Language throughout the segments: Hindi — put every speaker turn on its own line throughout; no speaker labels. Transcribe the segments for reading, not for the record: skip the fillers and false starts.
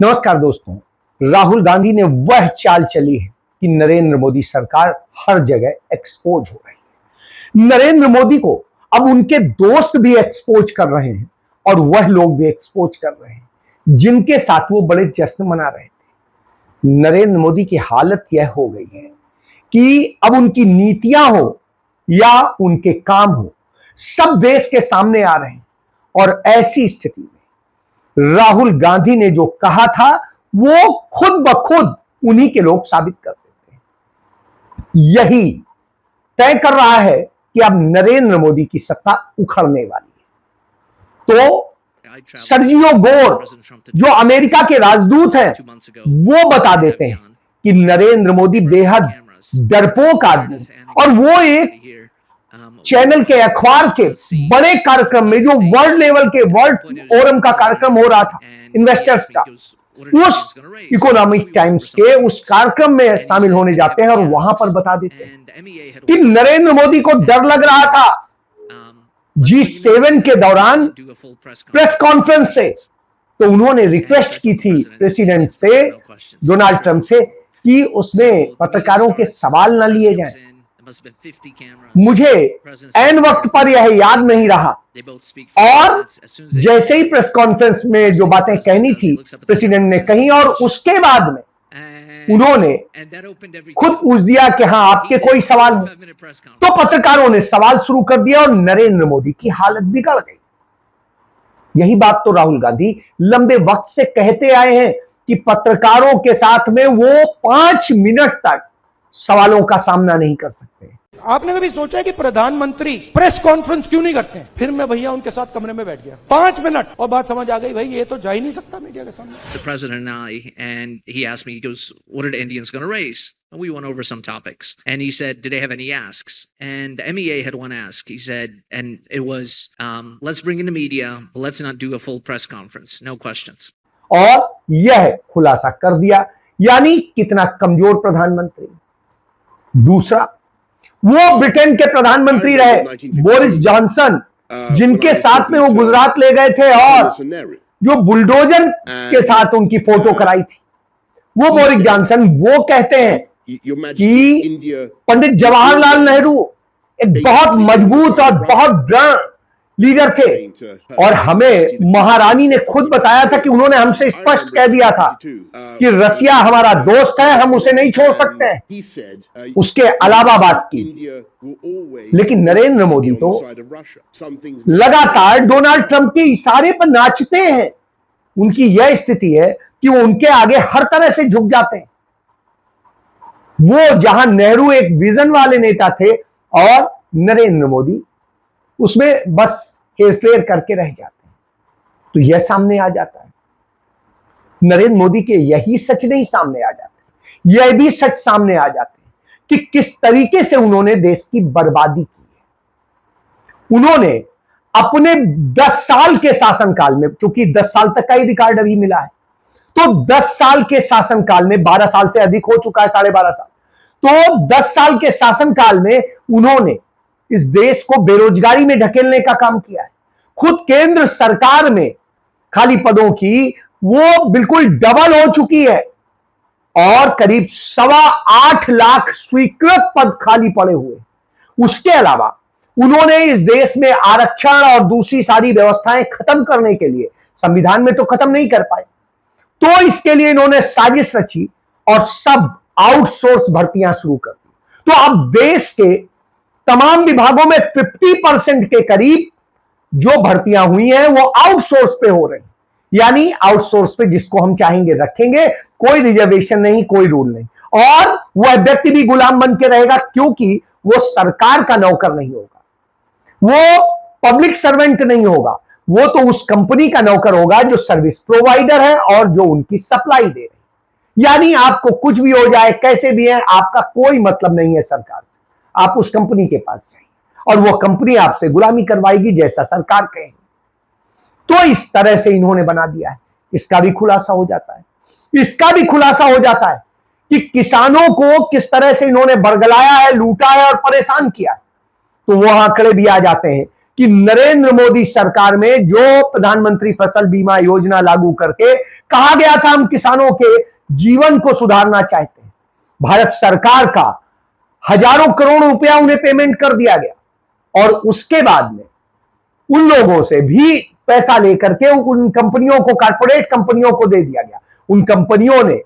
नमस्कार दोस्तों। राहुल गांधी ने वह चाल चली है कि नरेंद्र मोदी सरकार हर जगह एक्सपोज हो रही है। नरेंद्र मोदी को अब उनके दोस्त भी एक्सपोज कर रहे हैं और वह लोग भी एक्सपोज कर रहे हैं जिनके साथ वो बड़े जश्न मना रहे थे। नरेंद्र मोदी की हालत यह हो गई है कि अब उनकी नीतियां हो या उनके काम हो, सब देश के सामने आ रहे हैं और ऐसी स्थिति में राहुल गांधी ने जो कहा था वो खुद ब खुद उन्हीं के लोग साबित कर देते हैं। यही तय कर रहा है कि अब नरेंद्र मोदी की सत्ता उखड़ने वाली है। तो सर्जियो गोर जो अमेरिका के राजदूत हैं वो बता देते हैं कि नरेंद्र मोदी बेहद डरपोक आदमी और वो एक चैनल के अखबार के बड़े कार्यक्रम में जो वर्ल्ड लेवल के वर्ल्ड फोरम का कार्यक्रम हो रहा था इन्वेस्टर्स का, उस इकोनॉमिक टाइम्स के उस कार्यक्रम में शामिल होने जाते हैं और वहां पर बता देते हैं कि नरेंद्र मोदी को डर लग रहा था G7 के दौरान प्रेस कॉन्फ्रेंस से। तो उन्होंने रिक्वेस्ट की थी प्रेसिडेंट से, डोनाल्ड ट्रंप से, कि उसमें पत्रकारों के सवाल न लिए जाएं। मुझे ऐन वक्त पर यह याद नहीं रहा और जैसे ही प्रेस कॉन्फ्रेंस में जो बातें कहनी थी प्रेसिडेंट ने कही और उसके बाद में उन्होंने खुद पूछ दिया कि हाँ आपके कोई सवाल हो, तो पत्रकारों ने सवाल शुरू कर दिया और नरेंद्र मोदी की हालत बिगड़ गई। यही बात तो राहुल गांधी लंबे वक्त से कहते आए हैं कि पत्रकारों के साथ में वो 5 मिनट तक सवालों का सामना नहीं कर सकते।
आपने कभी सोचा है कि प्रधानमंत्री प्रेस कॉन्फ्रेंस क्यों नहीं करते हैं? फिर मैं भैया उनके साथ कमरे में बैठ गया 5 मिनट और बात समझ आ गई, भाई ये तो जा ही नहीं सकता मीडिया के सामने।
The president and I, and he asked me, he goes, what are the Indians going to raise? And we went over some topics. And he said, did they have any asks? And the MEA had one ask. He said, and it was, let's bring in the media, but let's not do a full press conference. No questions.
और यह खुलासा कर दिया, यानी कितना कमजोर प्रधानमंत्री। दूसरा, वो ब्रिटेन के प्रधानमंत्री रहे बोरिस जॉनसन, जिनके साथ में वो गुजरात ले गए थे और जो बुलडोजर के साथ उनकी फोटो कराई थी, वो बोरिस जॉनसन वो कहते हैं कि पंडित जवाहरलाल नेहरू एक बहुत मजबूत और बहुत दृढ़ लीडर थे और हमें महारानी ने खुद बताया था कि उन्होंने हमसे स्पष्ट कह दिया था कि रसिया हमारा दोस्त है, हम उसे नहीं छोड़ सकते हैं। उसके अलावा बात की, लेकिन नरेंद्र मोदी तो लगातार डोनाल्ड ट्रंप के इशारे पर नाचते हैं। उनकी यह स्थिति है कि वो उनके आगे हर तरह से झुक जाते हैं। वो जहां नेहरू एक विजन वाले नेता थे और नरेंद्र मोदी उसमें बस हेरफेर करके रह जाते हैं, तो यह सामने आ जाता है। नरेंद्र मोदी के यही सच नहीं सामने आ जाते, यह भी सच सामने आ जाते हैं कि किस तरीके से उन्होंने देश की बर्बादी की है। उन्होंने अपने 10 साल के शासनकाल में, क्योंकि 10 साल तक का ही रिकॉर्ड अभी मिला है, तो 10 साल के शासनकाल में 12 साल से अधिक हो चुका है, 12.5 साल, तो 10 साल के शासनकाल में उन्होंने इस देश को बेरोजगारी में ढकेलने का काम किया है। खुद केंद्र सरकार में खाली पदों की वो बिल्कुल डबल हो चुकी है और करीब 8.25 लाख स्वीकृत पद खाली पड़े हुए। उसके अलावा उन्होंने इस देश में आरक्षण और दूसरी सारी व्यवस्थाएं खत्म करने के लिए, संविधान में तो खत्म नहीं कर पाए, तो इसके लिए इन्होंने साजिश रची और सब आउटसोर्स भर्तियां शुरू कर दी। तो अब देश के तमाम विभागों में 50% के करीब जो भर्तियां हुई हैं वो आउटसोर्स पे हो रही, यानी आउटसोर्स पे जिसको हम चाहेंगे रखेंगे, कोई रिजर्वेशन नहीं, कोई रूल नहीं, और वह व्यक्ति भी गुलाम बन के रहेगा क्योंकि वो सरकार का नौकर नहीं होगा, वो पब्लिक सर्वेंट नहीं होगा, वो तो उस कंपनी का नौकर होगा जो सर्विस प्रोवाइडर है और जो उनकी सप्लाई दे रही। यानी आपको कुछ भी हो जाए, कैसे भी है, आपका कोई मतलब नहीं है सरकार से, आप उस कंपनी के पास जाइए और वो कंपनी आपसे गुलामी करवाएगी जैसा सरकार कहेगी। तो इस तरह से इन्होंने बना दिया है। इसका भी खुलासा हो जाता है, इसका भी खुलासा हो जाता है कि किसानों को किस तरह से इन्होंने बरगलाया है, लूटा है और परेशान किया है। तो वो आंकड़े भी आ जाते हैं कि नरेंद्र मोदी सरकार में जो प्रधानमंत्री फसल बीमा योजना लागू करके कहा गया था हम किसानों के जीवन को सुधारना चाहते हैं, भारत सरकार का हजारों करोड़ रुपया उन्हें पेमेंट कर दिया गया और उसके बाद में उन लोगों से भी पैसा लेकर के उन कंपनियों को, कारपोरेट कंपनियों को दे दिया गया। उन कंपनियों ने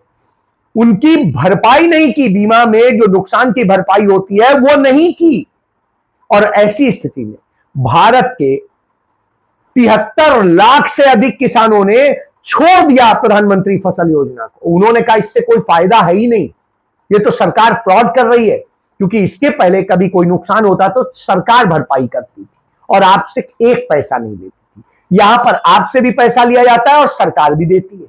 उनकी भरपाई नहीं की, बीमा में जो नुकसान की भरपाई होती है वो नहीं की। और ऐसी स्थिति में भारत के 73 लाख से अधिक किसानों ने छोड़ दिया प्रधानमंत्री फसल योजना को। उन्होंने कहा इससे कोई फायदा है ही नहीं, ये तो सरकार फ्रॉड कर रही है, क्योंकि इसके पहले कभी कोई नुकसान होता तो सरकार भरपाई करती थी और आपसे एक पैसा नहीं देती थी। यहां पर आपसे भी पैसा लिया जाता है और सरकार भी देती है।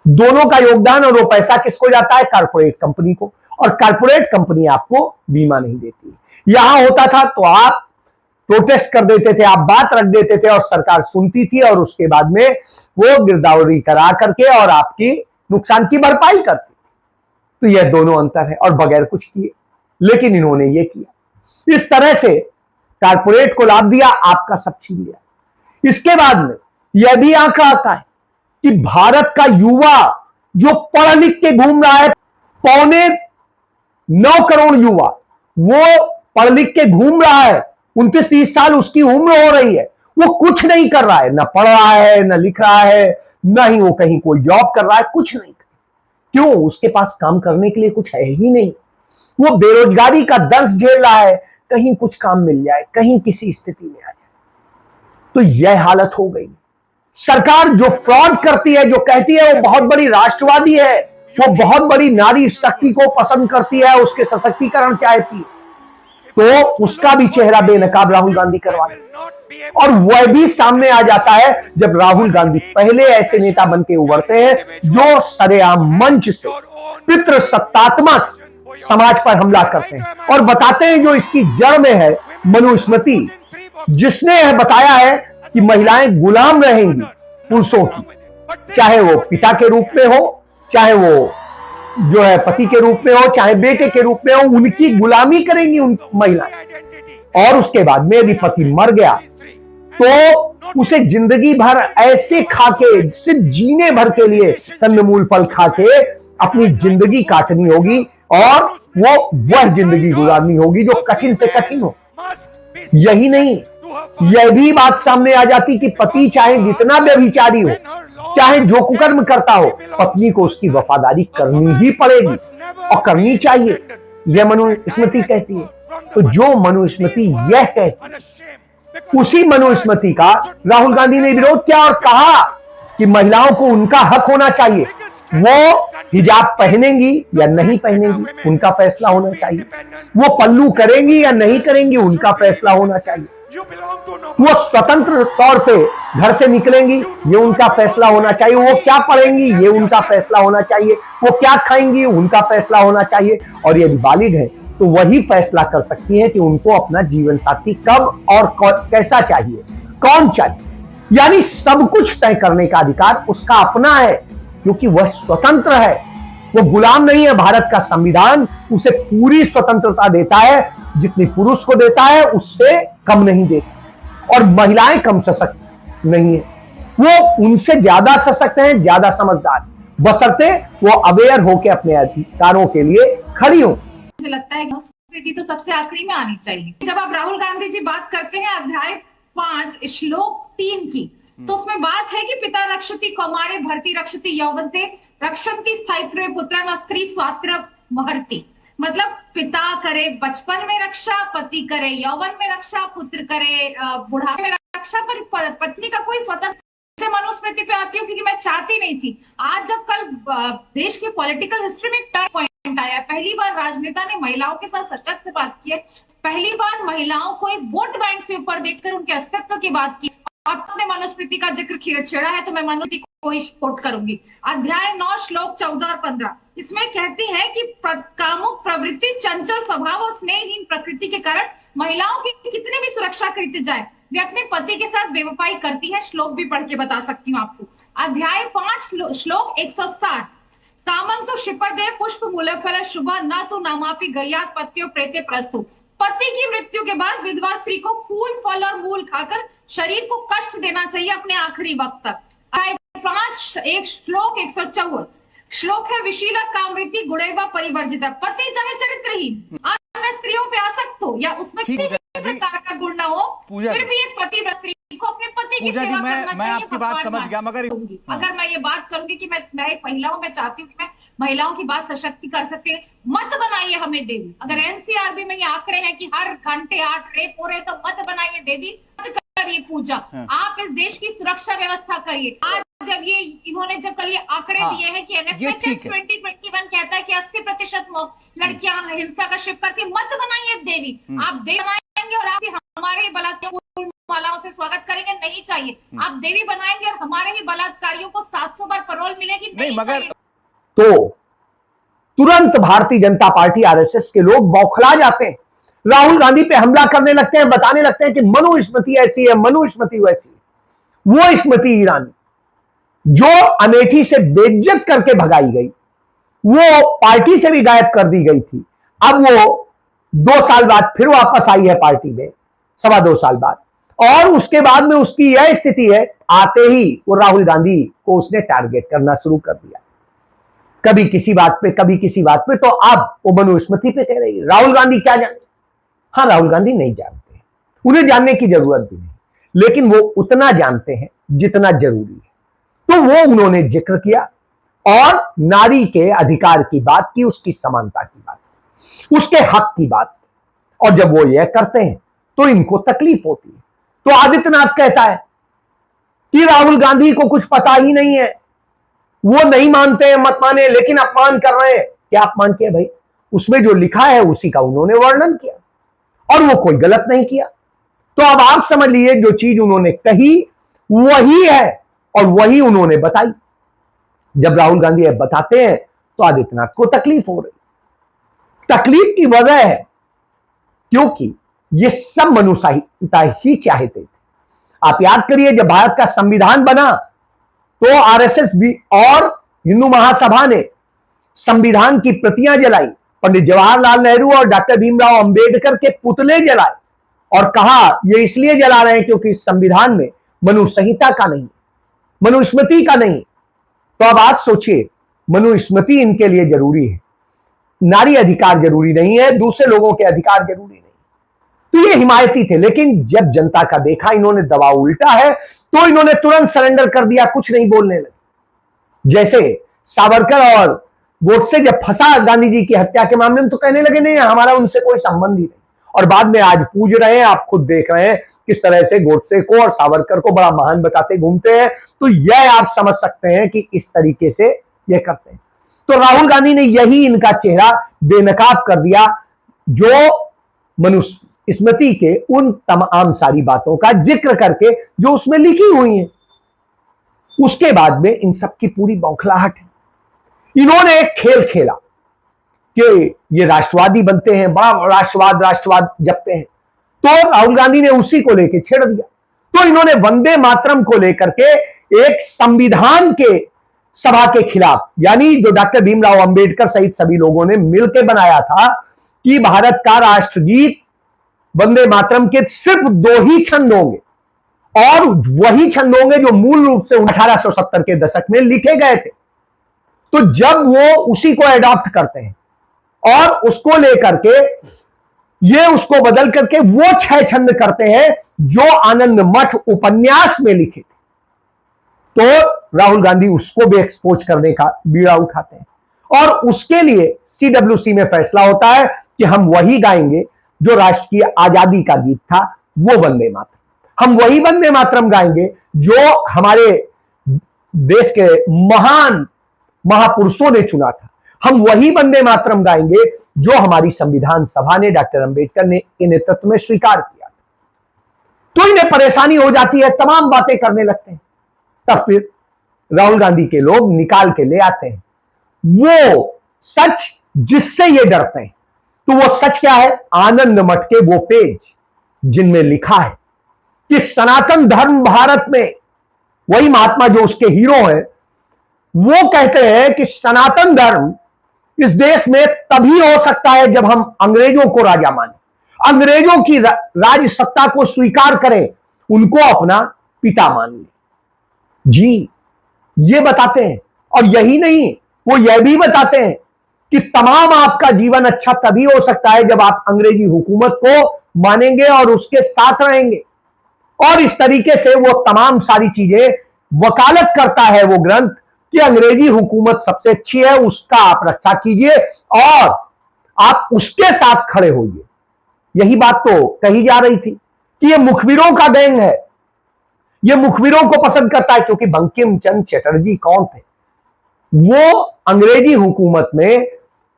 दोनों का योगदान, और वो पैसा किसको जाता है? कारपोरेट कंपनी को, और कारपोरेट कंपनी आपको बीमा नहीं देती है। यहां होता था तो आप प्रोटेस्ट कर देते थे, आप बात रख देते थे और सरकार सुनती थी और उसके बाद में वो गिरदावरी करा करके और आपकी नुकसान की भरपाई करती। तो यह दोनों अंतर है, और बगैर कुछ किए, लेकिन इन्होंने ये किया। इस तरह से कारपोरेट को लाभ दिया, आपका सब छीन लिया। इसके बाद में यह भी आंकड़ा आता है कि भारत का युवा जो पढ़ लिख के घूम रहा है, 9.25 करोड़ युवा वो पढ़ लिख के घूम रहा है, 29-30 साल उसकी उम्र हो रही है, वो कुछ नहीं कर रहा है, ना पढ़ रहा है, ना लिख रहा है, ना ही वो कहीं कोई जॉब कर रहा है, कुछ नहीं। क्यों? उसके पास काम करने के लिए कुछ है ही नहीं। वो बेरोजगारी का दर्द झेल रहा है, कहीं कुछ काम मिल जाए, कहीं किसी स्थिति में आ जाए। तो यह हालत हो गई। सरकार जो फ्रॉड करती है, जो कहती है वो बहुत बड़ी राष्ट्रवादी है, वो बहुत बड़ी नारी शक्ति को पसंद करती है, उसके सशक्तिकरण चाहती है, तो उसका भी चेहरा बेनकाब राहुल गांधी करवा रहे। और वह भी सामने आ जाता है जब राहुल गांधी पहले ऐसे नेता बन के उभरते हैं जो सरेआम मंच से पितृसत्तात्मक समाज पर हमला करते हैं और बताते हैं जो इसकी जड़ में है मनुस्मृति, जिसने यह बताया है कि महिलाएं गुलाम रहेंगी पुरुषों की, चाहे वो पिता के रूप में हो, चाहे वो जो है पति के रूप में हो, चाहे बेटे के रूप में हो, उनकी गुलामी करेंगी उन महिलाएं। और उसके बाद में यदि पति मर गया तो उसे जिंदगी भर ऐसे खाके, सिर्फ जीने भर के लिए कंदमूल फल खाके अपनी जिंदगी काटनी होगी, और वह जिंदगी गुजारनी होगी जो कठिन से कठिन हो। यही नहीं, यह भी बात सामने आ जाती कि पति चाहे जितना व्यभिचारी हो, चाहे जो कुकर्म करता हो, पत्नी को उसकी वफादारी करनी ही पड़ेगी और करनी चाहिए, यह मनुस्मृति कहती है। तो जो मनुस्मृति यह कहती है, उसी मनुस्मृति का राहुल गांधी ने विरोध किया और कहा कि महिलाओं को उनका हक होना चाहिए, वो हिजाब पहनेंगी या नहीं पहनेंगी उनका फैसला होना चाहिए, वो पल्लू करेंगी या नहीं करेंगी उनका फैसला होना चाहिए, वो स्वतंत्र तौर पे घर से निकलेंगी ये उनका फैसला होना चाहिए, वो क्या पढ़ेंगी ये उनका फैसला होना चाहिए, वो क्या खाएंगी उनका फैसला होना चाहिए, और यदि बालिग है तो वही फैसला कर सकती है कि उनको अपना जीवन साथी कब और कैसा चाहिए, कौन चाहिए। यानी सब कुछ तय करने का अधिकार उसका अपना है, क्योंकि वह स्वतंत्र है, वो गुलाम नहीं है। भारत का संविधान उसे पूरी स्वतंत्रता देता है, जितनी पुरुष को देता है उससे कम नहीं देता, और महिलाएं कम सशक्त नहीं है, वो उनसे ज्यादा सशक्त हैं, ज्यादा समझदार, बशर्ते वो अवेयर होकर अपने अधिकारों के लिए खड़ी हो।
मुझे लगता है मनुस्मृति तो सबसे आखिरी में आनी चाहिए। जब आप राहुल गांधी जी बात करते हैं अध्याय 5 श्लोक 3 की, तो उसमें बात है कि पिता रक्षति कौमारे भर्ती रक्षति यौवनते रक्षन्ति स्थायित्वे पुत्रः स्त्री स्वात्र महर्ति। मतलब पिता करे बचपन में रक्षा, पति करे यौवन में रक्षा, पुत्र करे बुढ़ापे में रक्षा, पर पत्नी का कोई स्वतंत्र। से मनुस्मृति पे आती हूँ क्योंकि मैं चाहती नहीं थी। आज जब कल देश की पॉलिटिकल हिस्ट्री में टर्न पॉइंट आया, पहली बार राजनेता ने महिलाओं के साथ सशक्त बात की है, पहली बार महिलाओं को एक वोट बैंक से ऊपर देखकर उनके अस्तित्व की बात की। आपने मनुस्मृति का जिक्र छेड़ा है तो मैं मनुस्मृति को ही कोट करूंगी। अध्याय 9 श्लोक 14 और 15 इसमें कहती है कि कामुक प्रवृत्ति, चंचल स्वभाव और स्नेहहीन प्रकृति के कारण महिलाओं की कितनी भी सुरक्षा करती जाए वे अपने पति के साथ बेवफाई करती है। श्लोक भी पढ़ के बता सकती हूँ आपको। अध्याय 5 श्लोक 160 कामं तो क्षिपर दे पुष्प मूल फल शुभ न तो नामापि गयात पत्यो प्रेते प्रस्तु। पति की मृत्यु के बाद विधवा स्त्री को फूल फल और मूल खाकर शरीर को कष्ट देना चाहिए अपने आखिरी वक्त तक। 5 एक श्लोक 154 श्लोक है, विशीला कामृति गुणैवा परिवर्जिता। पति चाहे चरित्रहीन, अन्य स्त्रियों पे आसक्त हो या उसमें किसी भी प्रकार का गुण ना हो, फिर भी एक पतिव्रत स्त्री को अपने पति की सेवा करना चाहिए।
मैं आपकी बात समझ गया, मगर
अगर मैं ये बात करूंगी कि मैं एक महिला हूं, मैं चाहती हूँ कि मैं महिलाओं की बात सशक्ति कर सकते हैं, मत बनाइए हमें देवी। अगर एनसीआरबी में ये आंकड़े हैं कि हर घंटे 8 रेप हो रहे, तो मत बनाइए देवी, मत करिए पूजा। आप इस देश की सुरक्षा व्यवस्था करिए। आज जब इन्होंने जब कल ये आंकड़े दिए हैं कि NFHS 2021 कहता है कि 80% लड़कियां हिंसा का शिकार करती, मत बनाइए देवी। आप देवी बनाएंगे और आप हमारे बलात्कार मालाओं से स्वागत करेंगे, नहीं चाहिए। आप देवी बनाएंगे और हमारे ही बलात्कारियों को 700 बार पैरोल मिलेगी, नहीं चाहिए।
तो तुरंत भारतीय जनता पार्टी RSS के लोग बौखला जाते हैं, राहुल गांधी पे हमला करने लगते हैं, बताने लगते हैं कि मनु स्मृति ऐसी है, मनु स्मृति वैसी है। वो स्मृति ईरानी जो अमेठी से बेइज्जत करके भगाई गई, वो पार्टी से भी गायब कर दी गई थी, अब वो 2 साल बाद फिर वापस आई है पार्टी में, 2.25 साल बाद। और उसके बाद में उसकी यह स्थिति है, आते ही वो राहुल गांधी को उसने टारगेट करना शुरू कर दिया, कभी किसी बात पे, कभी किसी बात पे। तो अब वो मनुस्मृति पे कह रही है। राहुल गांधी क्या जाने? हाँ, राहुल गांधी नहीं जानते, उन्हें जानने की जरूरत भी नहीं, लेकिन वो उतना जानते हैं जितना जरूरी है। तो वो उन्होंने जिक्र किया और नारी के अधिकार की बात की, उसकी समानता की बात, उसके हक की बात। और जब वो यह करते हैं तो इनको तकलीफ होती है। तो आदित्यनाथ कहता है कि राहुल गांधी को कुछ पता ही नहीं है, वो नहीं मानते हैं, मत माने, लेकिन अपमान कर रहे हैं। क्या अपमान किया भाई? उसमें जो लिखा है उसी का उन्होंने वर्णन किया और वो कोई गलत नहीं किया। तो अब आप समझ लीजिए, जो चीज उन्होंने कही वही है और वही उन्होंने बताई। जब राहुल गांधी बताते हैं तो आदित्यनाथ को तकलीफ हो रही। तकलीफ की वजह है क्योंकि ये सब मनुष्यता ही चाहते थे। आप याद करिए, जब भारत का संविधान बना तो RSS भी और हिंदू महासभा ने संविधान की प्रतियां जलाई, पंडित जवाहरलाल नेहरू और डॉक्टर भीमराव अंबेडकर के पुतले जलाए और कहा ये इसलिए जला रहे हैं क्योंकि इस संविधान में मनुसंहिता का नहीं, मनुस्मृति का नहीं। तो अब आप सोचिए, मनुस्मृति इनके लिए जरूरी है, नारी अधिकार जरूरी नहीं है, दूसरे लोगों के अधिकार जरूरी नहीं। तो ये हिमायती थे, लेकिन जब जनता का देखा इन्होंने दबाव उल्टा है तो इन्होंने तुरंत सरेंडर कर दिया, कुछ नहीं बोलने लगे। जैसे सावरकर और गोडसे जब फंसा गांधी जी की हत्या के मामले में तो कहने लगे नहीं, हमारा उनसे कोई संबंध ही नहीं। और बाद में आज पूज रहे हैं, आप खुद देख रहे हैं किस तरह से गोडसे को और सावरकर को बड़ा महान बताते घूमते हैं। तो यह आप समझ सकते हैं कि इस तरीके से यह करते हैं। तो राहुल गांधी ने यही इनका चेहरा बेनकाब कर दिया, जो मनुस्मृति के उन तमाम सारी बातों का जिक्र करके जो उसमें लिखी हुई है। उसके बाद में इन सब की पूरी बौखलाहट है। इन्होंने एक खेल खेला कि ये राष्ट्रवादी बनते हैं, बड़ा राष्ट्रवाद जपते हैं। तो राहुल गांधी ने उसी को लेकर छेड़ दिया। तो इन्होंने वंदे मातरम को लेकर के एक संविधान के सभा के खिलाफ, यानी जो डॉक्टर भीमराव अंबेडकर सहित सभी लोगों ने मिलकर बनाया था कि भारत का राष्ट्रगीत वंदे मातरम के सिर्फ 2 ही छंद होंगे और वही छंद होंगे जो मूल रूप से 1870 के दशक में लिखे गए थे। तो जब वो उसी को एडॉप्ट करते हैं और उसको लेकर के ये उसको बदल करके वो 6 छंद करते हैं जो आनंद मठ उपन्यास में लिखे थे, तो राहुल गांधी उसको भी एक्सपोज करने का बीड़ा उठाते हैं। और उसके लिए CWC में फैसला होता है कि हम वही गाएंगे जो राष्ट्र की आजादी का गीत था, वो वंदे मातरम। हम वही वंदे मातरम गाएंगे जो हमारे देश के महान महापुरुषों ने चुना था। हम वही वंदे मातरम गाएंगे जो हमारी संविधान सभा ने डॉक्टर अंबेडकर ने के नेतृत्व में स्वीकार किया। तो इन्हें परेशानी हो जाती है, तमाम बातें करने लगते हैं। तब फिर राहुल गांधी के लोग निकाल के ले आते हैं वो सच जिससे ये डरते हैं। तो वो सच क्या है? आनंद मठ के वो पेज जिनमें लिखा है कि सनातन धर्म भारत में, वही महात्मा जो उसके हीरो हैं, वो कहते हैं कि सनातन धर्म इस देश में तभी हो सकता है जब हम अंग्रेजों को राजा माने। अंग्रेजों की राज सत्ता को स्वीकार करें, उनको अपना पिता मान लें। जी, ये बताते हैं। और यही नहीं, वो यह भी बताते हैं कि तमाम आपका जीवन अच्छा तभी हो सकता है जब आप अंग्रेजी हुकूमत को मानेंगे और उसके साथ रहेंगे। और इस तरीके से वो तमाम सारी चीजें वकालत करता है वो ग्रंथ कि अंग्रेजी हुकूमत सबसे अच्छी है, उसका आप रक्षा कीजिए और आप उसके साथ खड़े होइए। यही बात तो कही जा रही थी कि ये मुखबिरों का गैंग है, ये मुखबिरों को पसंद करता है। क्योंकि बंकिम चंद्र चटर्जी कौन थे? वो अंग्रेजी हुकूमत में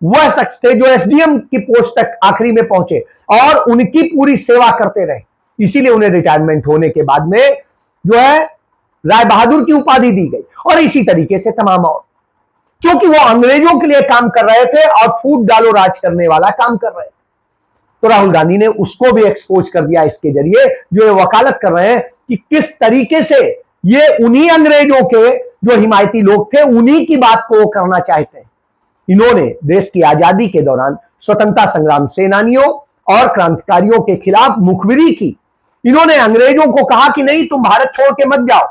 वह शख्स थे जो एसडीएम की पोस्ट तक आखिरी में पहुंचे और उनकी पूरी सेवा करते रहे। इसीलिए उन्हें रिटायरमेंट होने के बाद में जो है राय बहादुर की उपाधि दी गई। और इसी तरीके से तमाम और, क्योंकि वो अंग्रेजों के लिए काम कर रहे थे और फूट डालो राज करने वाला काम कर रहे थे। तो राहुल गांधी ने उसको भी एक्सपोज कर दिया इसके जरिए, जो ये वकालत कर रहे हैं कि किस तरीके से ये उन्हीं अंग्रेजों के जो हिमायती लोग थे उन्हीं की बात को वो करना चाहते हैं। इन्होंने देश की आजादी के दौरान स्वतंत्रता संग्राम सेनानियों और क्रांतिकारियों के खिलाफ मुखबिरी की। इन्होंने अंग्रेजों को कहा कि नहीं, तुम भारत छोड़ के मत जाओ।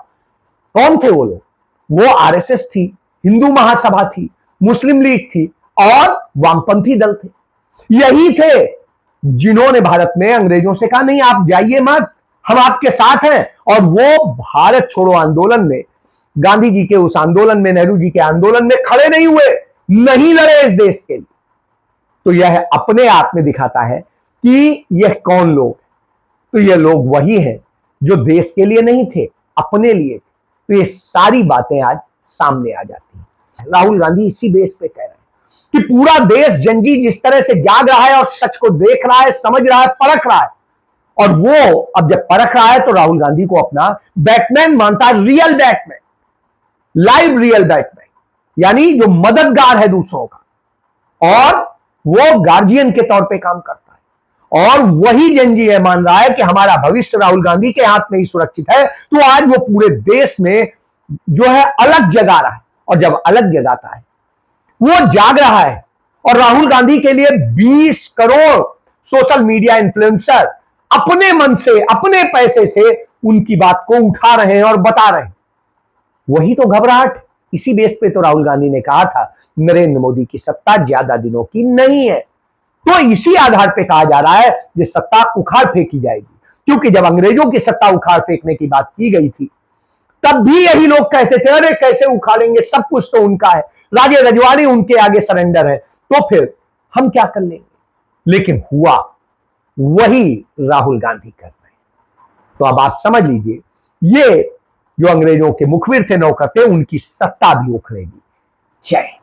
कौन थे वो लोग? वो आरएसएस थी, हिंदू महासभा थी, मुस्लिम लीग थी और वामपंथी दल थे। यही थे जिन्होंने भारत में अंग्रेजों से कहा नहीं, आप जाइए मत, हम आपके साथ हैं। और वो भारत छोड़ो आंदोलन में, गांधी जी के उस आंदोलन में, नेहरू जी के आंदोलन में खड़े नहीं हुए, नहीं लड़े इस देश के लिए। तो यह अपने आप में दिखाता है कि यह कौन लोग। तो यह लोग वही हैं जो देश के लिए नहीं थे, अपने लिए थे। तो ये सारी बातें आज सामने आ जाती हैं। राहुल गांधी इसी बेस पे कह रहे हैं कि पूरा देश जनजी जिस तरह से जाग रहा है और सच को देख रहा है, समझ रहा है, परख रहा है। और वो अब जब परख रहा है तो राहुल गांधी को अपना बैटमैन मानता है, real Batman, live real Batman, यानी जो मददगार है दूसरों का और वो गार्जियन के तौर पे काम करता है। और वही जनजी है मान रहा है कि हमारा भविष्य राहुल गांधी के हाथ में ही सुरक्षित है। तो आज वो पूरे देश में जो है अलग जगा रहा है। और जब अलग जगाता है, वो जाग रहा है। और राहुल गांधी के लिए 20 करोड़ सोशल मीडिया इन्फ्लुएंसर अपने मन से, अपने पैसे से उनकी बात को उठा रहे हैं और बता रहे हैं। वही तो घबराहट। इसी बेस पे तो राहुल गांधी ने कहा था नरेंद्र मोदी की सत्ता ज्यादा दिनों की नहीं है। तो इसी आधार पे कहा जा रहा है कि सत्ता उखाड़ फेंकी जाएगी। क्योंकि जब अंग्रेजों की सत्ता उखाड़ फेंकने की बात की गई थी, तब भी यही लोग कहते थे अरे कैसे उखाड़ेंगे, सब कुछ तो उनका है, राजे रजवाड़ी उनके आगे सरेंडर है, तो फिर हम क्या कर लेंगे। लेकिन हुआ वही राहुल गांधी कर रहे हैं। तो अब आप समझ लीजिए, ये जो अंग्रेजों के मुखबिर थे, नौकर थे, उनकी सत्ता भी उखड़ेगी। जय